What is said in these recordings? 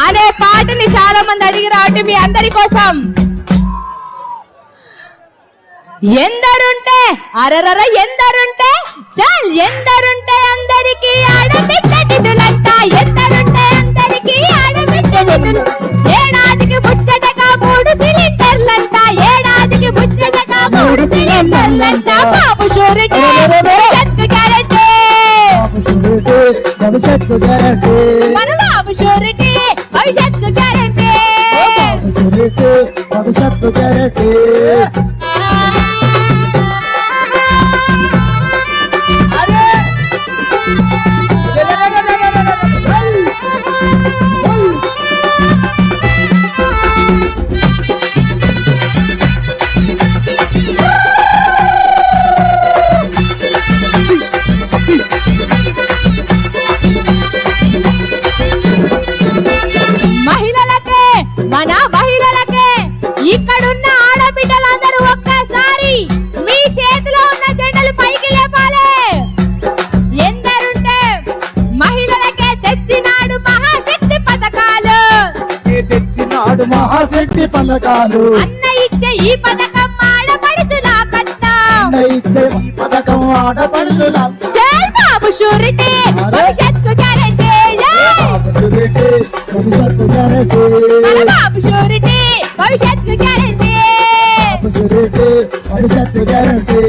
అనే పాటని చాలా మంది అడిగి రావటం మీ అందరి కోసం. ఎందరుంటే అరరర ఎందరుంటే చల్ ఎందరుంటే అందరికీ ఆడబిడ్డ నిధులంట, ఎందరుంటే అందరికీ ఆడబిడ్డ నిధులు. ఏడాదికి ముచ్చటగా 3 సిలిండర్లంట, ఏడాదికి ముచ్చటగా 3 సిలిండర్లంట. బాబు షూరిటీ భవిష్యత్తు గ్యారెంటీ, భవిష్యత్తు గ్యారెంటీ, మన బాబు షూరిటీ భవిష్యత్తు గ్యారెంటీ, భవిష్యత్తు గ్యారెంటీ. మహిళలకే మన మహిళలకే ఇక్కడున్న ఆడబిడ్డలందరూ ఒక్కసారి మీ చేతిలో ఉన్న జెండలు పైకి లేపాలి. ఎందరుంటే మహిళలకే తెచ్చినాడు మహాశక్తి పథకాలు, తెచ్చినాడు మహాశక్తి పథకాలు. అన్న ఇచ్చే ఈ పథకం ఆడపడుచులా కట్టా, అన్న ఇచ్చే ఈ పథకం ఆడపడుచులా. జై బాబు షూరిటీ భవిష్యత్తు గ్యారెంటీ, భవిష్యత్తు గ్యారెంటీ, మన బాబు షూరిటీ భవిష్యత్తు గ్యారెంటీ, భవిష్యత్తు గ్యారెంటీ,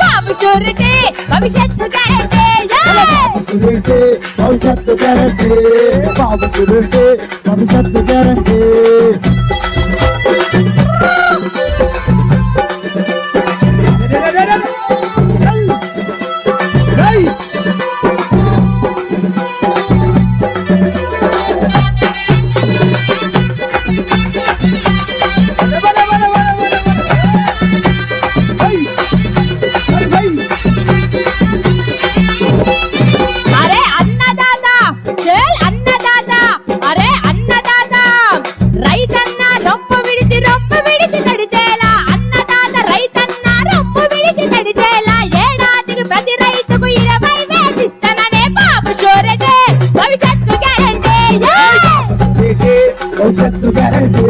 బాబు షూరిటీ భవిష్యత్తు గ్యారెంటీ, భవిష్యత్తు గ్యారెంటీ, బాబు షూరిటీ భవిష్యత్తు గ్యారెంటీ. అరే అన్నదాత చెల్ అన్నదాత, అరే అన్నదాత రైతన్న రొమ్ము విడిచి నడిచేలా, అన్నదాత రైతన్న రొమ్ము విడిచి నడిచేలా. ఏడాదికి ప్రతి రైతుకు 20,000 ఇస్తాననే బాబు షూరిటీ భవిష్యత్తు గ్యారెంటీ, భవిష్యత్తు గ్యారెంటీ,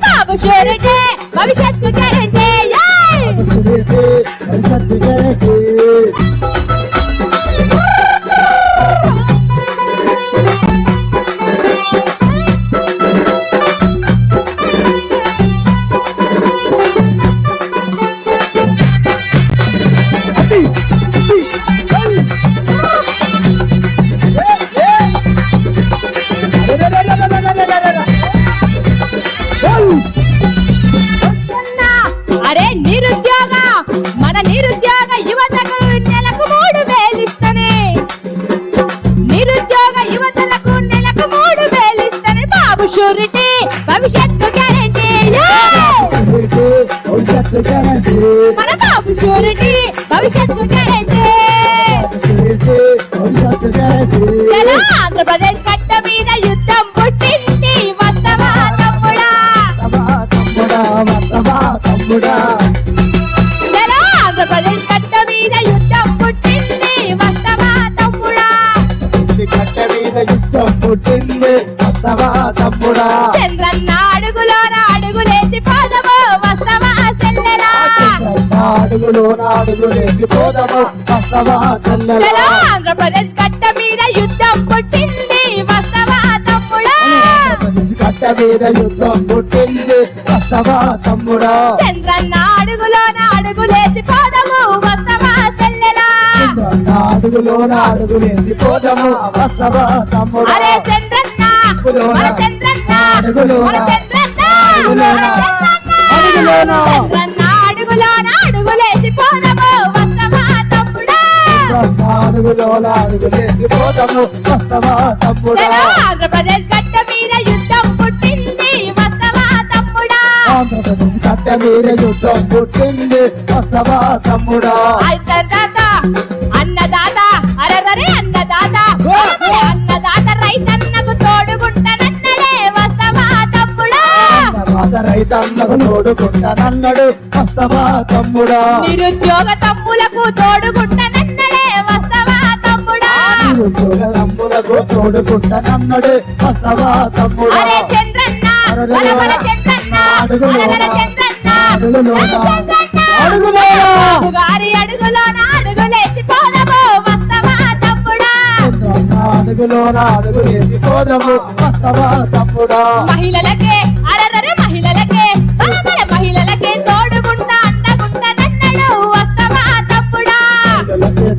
బాబు షూరిటీ భవిష్యత్తు గ్యారెంటీ, భవిష్యత్తు గ్యారెంటీ. అరే నిరుద్యోగ మన నిరుద్యోగ యువతకు నెలకు 3,000 ఇస్తానే, నిరుద్యోగ యువతలకు నెలకు 3,000 ఇస్తానే. బాబు షూరిటీ భవిష్యత్తు గ్యారెంటీ, భవిష్యత్తు గ్యారెంటీ, మన బాబు షూరిటీ భవిష్యత్తు గ్యారెంటీ. భవిష్యత్తు గ్యారెంటీ. ఎలా ఆంధ్రప్రదేశ్ కట్ట మీద యుద్ధం పుట్టింది వస్తవా తమ్ముడా, తమ్ముడా వస్తవా తమ్ముడా, ఎలా ఆంధ్రప్రదేశ్ కట్ట మీద యుద్ధం పుట్టింది వస్తవా తమ్ముడా, కట్ట మీద యుద్ధం పుట్టింది వస్తవా తమ్ముడా. చంద్రన్న అడుగులోన అడుగులేసి పోదము వస్తవా చెల్లెలా, అడుగులోన అడుగులేసి పోదము వస్తవా చెల్లెలా. చలో ఆంధ్రప్రదేశ్ కట్ట మీద యుద్ధం పుట్టింది వస్తవా తమ్ముడా, కట్ట మీద యుద్ధం పుట్టింది వస్తవా తమ్ముడా. చంద్రన్న అడుగులోన అడుగులేసి పోదము వస్తవా చెల్లెలా, అడుగులోన అడుగులేసి పోదము వస్తవా తమ్ముడా. అరే చంద్రన్న మన చంద్రన్న మన చంద్రన్న చంద్రన్న అడుగులోన అడుగులేసి పోదము వస్తవా తమ్ముడా, అడుగులోన అడుగులేసి పోదము వస్తవా తమ్ముడా. చలో ఆంధ్రప్రదేశ్ గడ్డ మీద యుద్ధం పుట్టింది వస్తవా తమ్ముడా, ఆంధ్రప్రదేశ్ కట్ట మీద యుద్ధం పుట్టింది వస్తవా తమ్ముడా. అన్నదాత అన్నదాత అరరరే అన్నదాత, అన్నదాత రైతన్నకు తోడుకుంటానన్నడే వస్తవా తమ్ముడా, రైతన్నకు తోడుకుంటానన్నాడు వస్తవా తమ్ముడా. నిరుద్యోగ తమ్ములకు తోడుకుంటానన్నడే వస్తవా తమ్ముడా, తమ్ములకు తోడుకుంటానన్నాడు వస్తావా తమ్ముడా అరే చంద్రన్న బల బల చంద్రన్న అలల చంద్రన్న అడుగులోన గారి అడుగులోన అడుగులేసి పోదము వస్తావా తమ్ముడా అడుగులోన అడుగులేసి పోదము వస్తావా తమ్ముడా మహిళలకే అరరర మహిళలకే బల బల మహిళలకే తోడుగుంటా అండగుంటానన్నాడు వస్తావా తమ్ముడా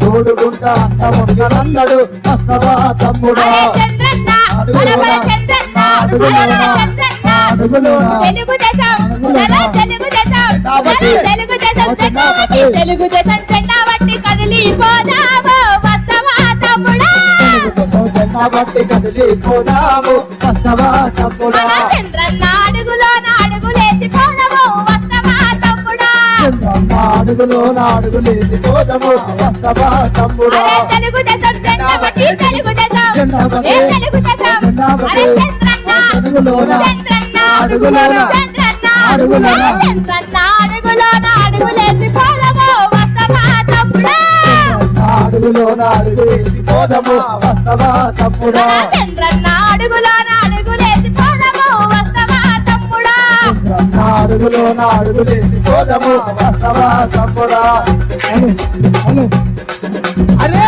తోడుకుంటా అంటానన్నాడు వస్తావా తమ్ముడా అరే చంద్రన్న బల బల చంద్రన్న అలల చంద్రన్న అడుగులోన తెలుగుదేశం అలా తెలుగుదేశం తెలుగుదేశం జెండా బట్టి కదిలిపోదాము వస్తావా తమ్ముడా జెండా బట్టి కదిలిపోదాము వస్తావా తమ్ముడా అలా చంద్రన్న అడుగులోన అడుగులేసి పోదాము వస్తావా తమ్ముడా అడుగులోన అడుగులేసి పోదాము వస్తావా తమ్ముడా అరే తెలుగుదేశం జెండా బట్టి తెలుగుదేశం ఏ తెలుగుదేశం అరే చంద్రన్న అడుగులోన చంద్రన్న అడుగులోన చంద్రన్న అడుగులోన చంద్రన్న అడుగులోన అడుగులేసి పోదాము వస్తావా తమ్ముడా అడుగులోన అడుగులేసి పోదాము వస్తావా తమ్ముడా చంద్రన్న అడుగులోన అడుగులేసి పోదాము వస్తావా తమ్ముడా అడుగులోన అడుగులేసి పోదాము వస్తావా తమ్ముడా అరే